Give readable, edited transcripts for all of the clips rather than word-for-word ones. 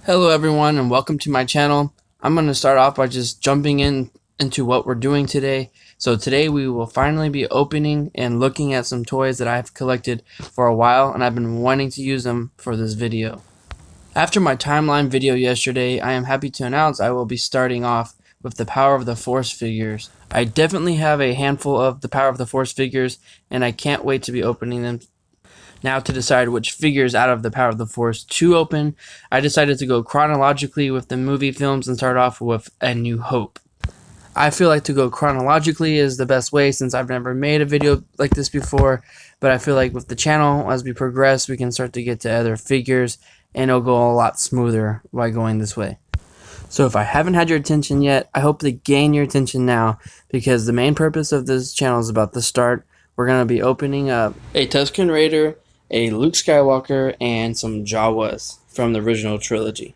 Hello everyone and welcome to my channel. I'm going to start off by just jumping into what we're doing today. So today we will finally be opening and looking at some toys that I've collected for a while and I've been wanting to use them for this video. After my timeline video yesterday, I am happy to announce I will be starting off with the Power of the Force figures. I definitely have a handful of the Power of the Force figures and I can't wait to be opening them. Now, to decide which figures out of the Power of the Force to open, I decided to go chronologically with the movie films and start off with A New Hope. I feel like to go chronologically is the best way since I've never made a video like this before, but I feel like with the channel, as we progress, we can start to get to other figures and it'll go a lot smoother by going this way. So if I haven't had your attention yet, I hope to gain your attention now because the main purpose of this channel is about to start. We're going to be opening up a Tusken Raider, a Luke Skywalker, and some Jawas from the original trilogy.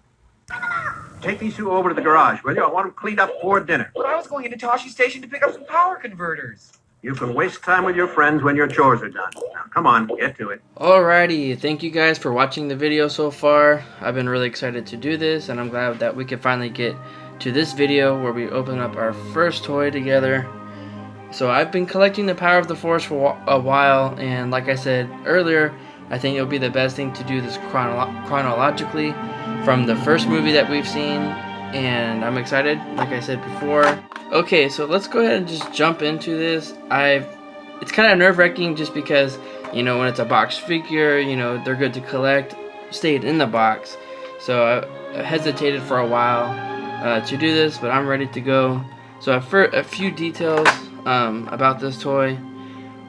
Take these two over to the garage, will you? I want them cleaned up for dinner. But I was going into Toshi Station to pick up some power converters. You can waste time with your friends when your chores are done. Now, come on, get to it. Alrighty, thank you guys for watching the video so far. I've been really excited to do this, and I'm glad that we could finally get to this video where we open up our first toy together. So I've been collecting the Power of the Force for a while, and like I said earlier, I think it'll be the best thing to do this chronologically from the first movie that we've seen, and I'm excited, like I said before. Okay, so let's go ahead and just jump into this. It's kind of nerve-wracking just because, you know, when it's a box figure, you know, they're good to collect, stayed in the box. So I hesitated for a while to do this, but I'm ready to go. So a few details about this toy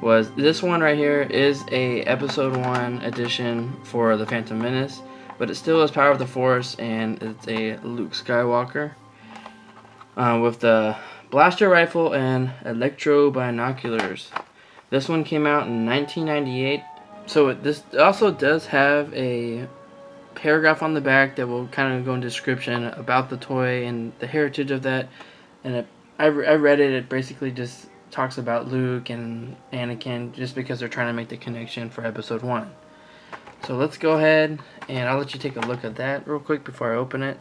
was this one right here is a episode 1 edition for the Phantom Menace, but it still has Power of the Force and it's a Luke Skywalker with the blaster rifle and electro binoculars. This one came out in 1998. So this also does have a paragraph on the back that will kind of go in description about the toy and the heritage of that, and I read it. It basically just talks about Luke and Anakin just because they're trying to make the connection for episode 1. So let's go ahead and I'll let you take a look at that real quick before I open it.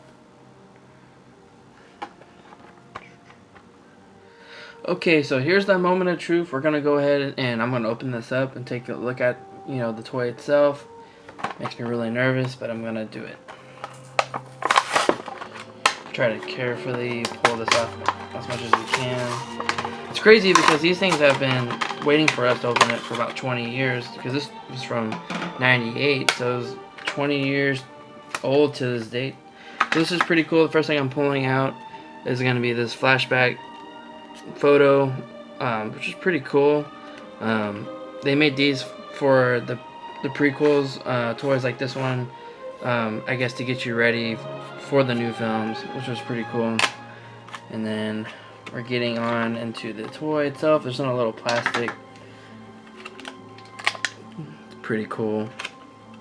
Okay, so here's the moment of truth. We're gonna go ahead and I'm gonna open this up and take a look at, you know, the toy itself. Makes me really nervous, but I'm gonna do it. Try to carefully pull this off as much as we can. It's crazy because these things have been waiting for us to open it for about 20 years because this was from 98, so it was 20 years old to this date. So this is pretty cool. The first thing I'm pulling out is going to be this flashback photo, which is pretty cool. They made these for the prequels, toys like this one, I guess to get you ready for the new films, which was pretty cool. And then we're getting on into the toy itself. There's not a little plastic. It's pretty cool.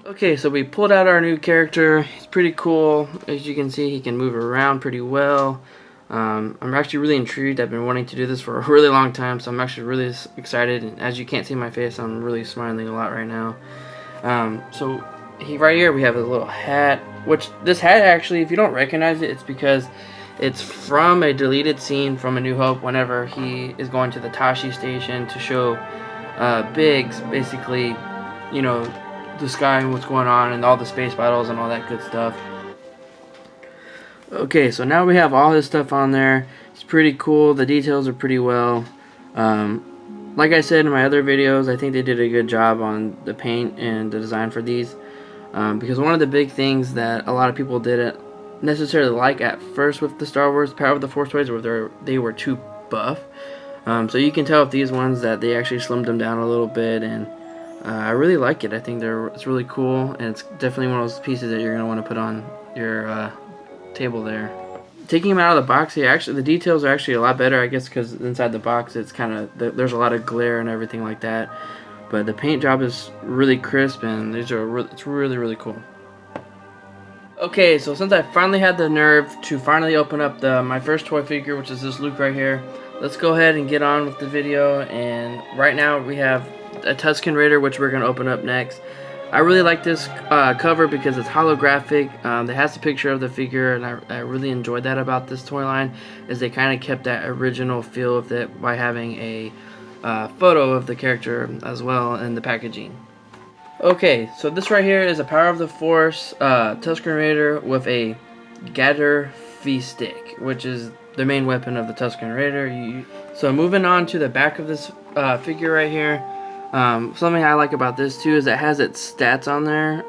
Okay, so we pulled out our new character. He's pretty cool. As you can see, he can move around pretty well. I'm actually really intrigued. I've been wanting to do this for a really long time, so I'm actually really excited. And as you can't see my face, I'm really smiling a lot right now. So right here we have a little hat, which this hat actually, if you don't recognize it, it's because it's from a deleted scene from A New Hope whenever he is going to the Toshi Station to show Biggs, basically, you know, the sky and what's going on and all the space battles and all that good stuff. Okay, so now we have all this stuff on there. It's pretty cool. The details are pretty well. Like I said in my other videos, I think they did a good job on the paint and the design for these. Because one of the big things that a lot of people didn't necessarily like at first with the Star Wars Power of the Force toys were they were too buff. So you can tell with these ones that they actually slimmed them down a little bit, and I really like it. I think it's really cool, and it's definitely one of those pieces that you're going to want to put on your table there. Taking them out of the box here, actually the details are actually a lot better, I guess, because inside the box it's kind of there's a lot of glare and everything like that. But the paint job is really crisp, and it's really cool. Okay, so since I finally had the nerve to finally open up my first toy figure, which is this Luke right here, let's go ahead and get on with the video. And right now we have a Tusken Raider, which we're going to open up next. I really like this cover because it's holographic. It has a picture of the figure, and I really enjoyed that about this toy line, is they kind of kept that original feel of it by having a photo of the character as well in the packaging. Okay, so this right here is a Power of the Force Tusken Raider with a Gather Fee Stick, which is the main weapon of the Tusken Raider. So moving on to the back of this figure right here, something I like about this too is it has its stats on there.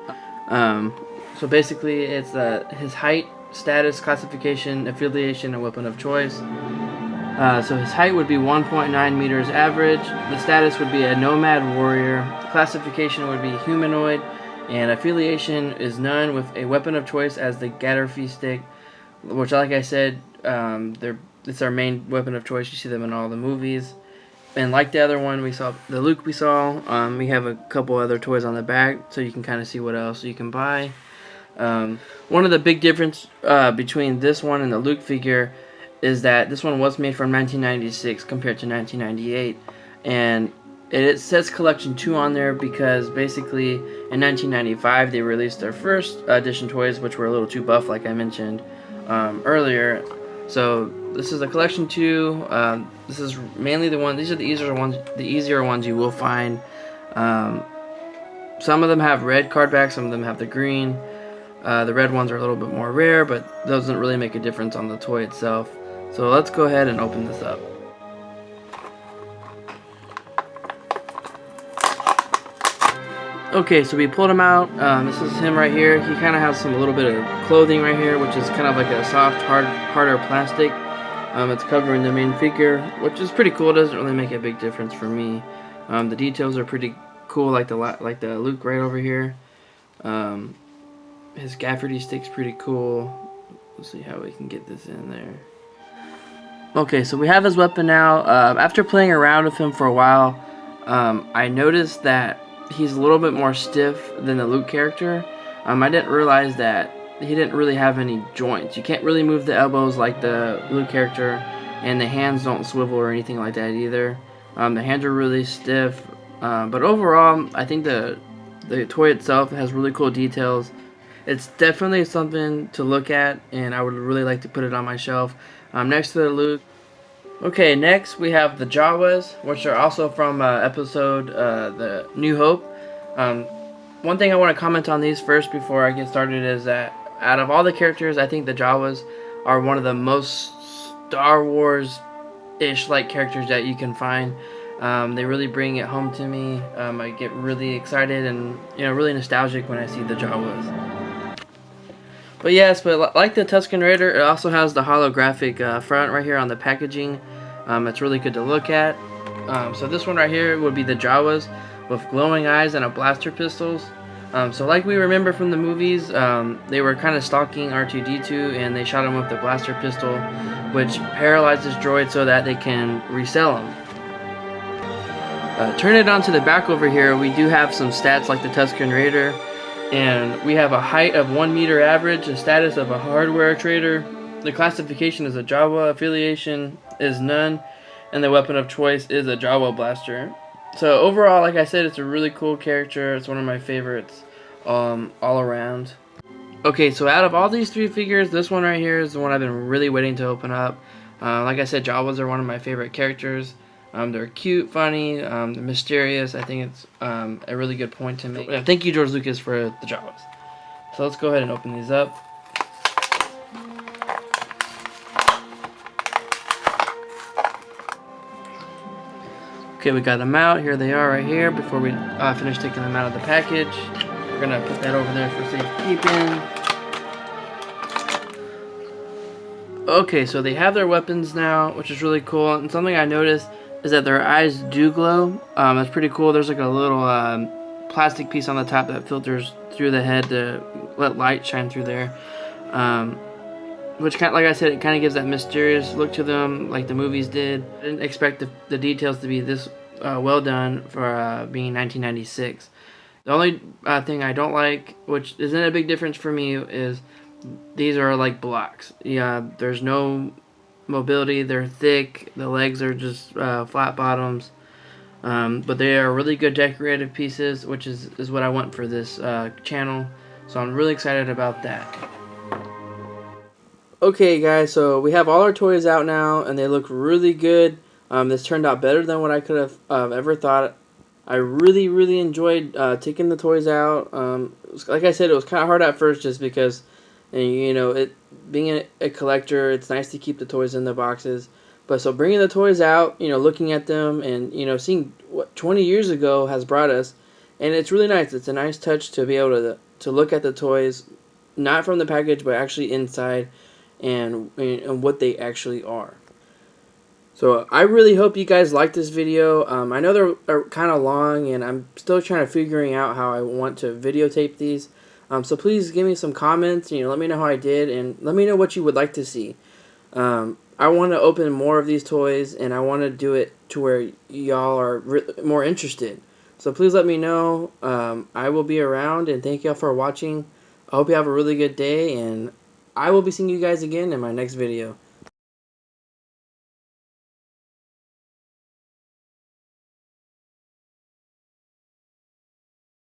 So basically it's his height, status, classification, affiliation, and weapon of choice. So his height would be 1.9 meters average. The status would be a nomad warrior. Classification would be humanoid, and affiliation is none, with a weapon of choice as the Gather Fee Stick, which, like I said, it's our main weapon of choice. You see them in all the movies. And like the other one we saw, the Luke we saw, we have a couple other toys on the back, so you can kind of see what else you can buy. One of the big difference between this one and the Luke figure is that this one was made from 1996 compared to 1998, and it says Collection 2 on there because basically in 1995 they released their first edition toys, which were a little too buff, like I mentioned earlier. So this is a Collection 2. This is mainly the one. These are the easier ones you will find. Some of them have red card back, some of them have the green. The red ones are a little bit more rare, but those doesn't really make a difference on the toy itself. So let's go ahead and open this up. Okay, so we pulled him out. This is him right here. He kind of has a little bit of clothing right here, which is kind of like a soft, harder plastic. It's covering the main figure, which is pretty cool. It doesn't really make a big difference for me. The details are pretty cool, like the Luke right over here. His Gafferty stick's pretty cool. Let's see how we can get this in there. Okay, so we have his weapon now. After playing around with him for a while, I noticed that he's a little bit more stiff than the Luke character. I didn't realize that he didn't really have any joints. You can't really move the elbows like the Luke character, and the hands don't swivel or anything like that either. The hands are really stiff, but overall, I think the toy itself has really cool details. It's definitely something to look at, and I would really like to put it on my shelf next to the Luke. Okay, next we have the Jawas, which are also from episode The New Hope. One thing I want to comment on these first before I get started is that out of all the characters, I think the Jawas are one of the most Star Wars-ish like characters that you can find. They really bring it home to me. I get really excited and really nostalgic when I see the Jawas. But yes, but like the Tusken Raider, it also has the holographic front right here on the packaging. It's really good to look at. So this one right here would be the Jawas with glowing eyes and a blaster pistols. So like we remember from the movies, they were kind of stalking R2-D2 and they shot him with the blaster pistol, which paralyzes droids so that they can resell them. Turn it on to the back over here, we do have some stats like the Tusken Raider. And we have a height of 1 meter average, a status of a hardware trader. The classification is a Jawa, affiliation is none, and the weapon of choice is a Jawa blaster. So overall, like I said, it's a really cool character. It's one of my favorites all around. Okay, so out of all these three figures, this one right here is the one I've been really waiting to open up. Like I said, Jawas are one of my favorite characters. They're cute, funny, they're mysterious. I think it's a really good point to make. Thank you, George Lucas, for the Jawas. So let's go ahead and open these up. Okay, we got them out. Here they are right here. Before we finish taking them out of the package, we're going to put that over there for safekeeping. Okay, so they have their weapons now, which is really cool. And something I noticed is that their eyes do glow. That's pretty cool. There's like a little plastic piece on the top that filters through the head to let light shine through there. Which, like I said, it kind of gives that mysterious look to them, like the movies did. I didn't expect the details to be this well done for being 1996. The only thing I don't like, which isn't a big difference for me, is these are like blocks. Yeah, there's no mobility. They're thick. The legs are just flat bottoms. But they are really good decorative pieces, which is what I want for this channel. So I'm really excited about that. Okay guys, so we have all our toys out now and they look really good. This turned out better than what I could have ever thought. I really enjoyed taking the toys out. Like I said, it was kind of hard at first just because, you know, being a collector, it's nice to keep the toys in the boxes. But so bringing the toys out, you know, looking at them and, you know, seeing what 20 years ago has brought us, and it's really nice. It's a nice touch to be able to look at the toys, not from the package, but actually inside, and what they actually are. So I really hope you guys like this video. I know they're kind of long, and I'm still trying to figuring out how I want to videotape these. So please give me some comments. You know, let me know how I did, and let me know what you would like to see. I want to open more of these toys, and I want to do it to where y'all are more interested. So please let me know. I will be around, and thank y'all for watching. I hope you have a really good day, and I will be seeing you guys again in my next video.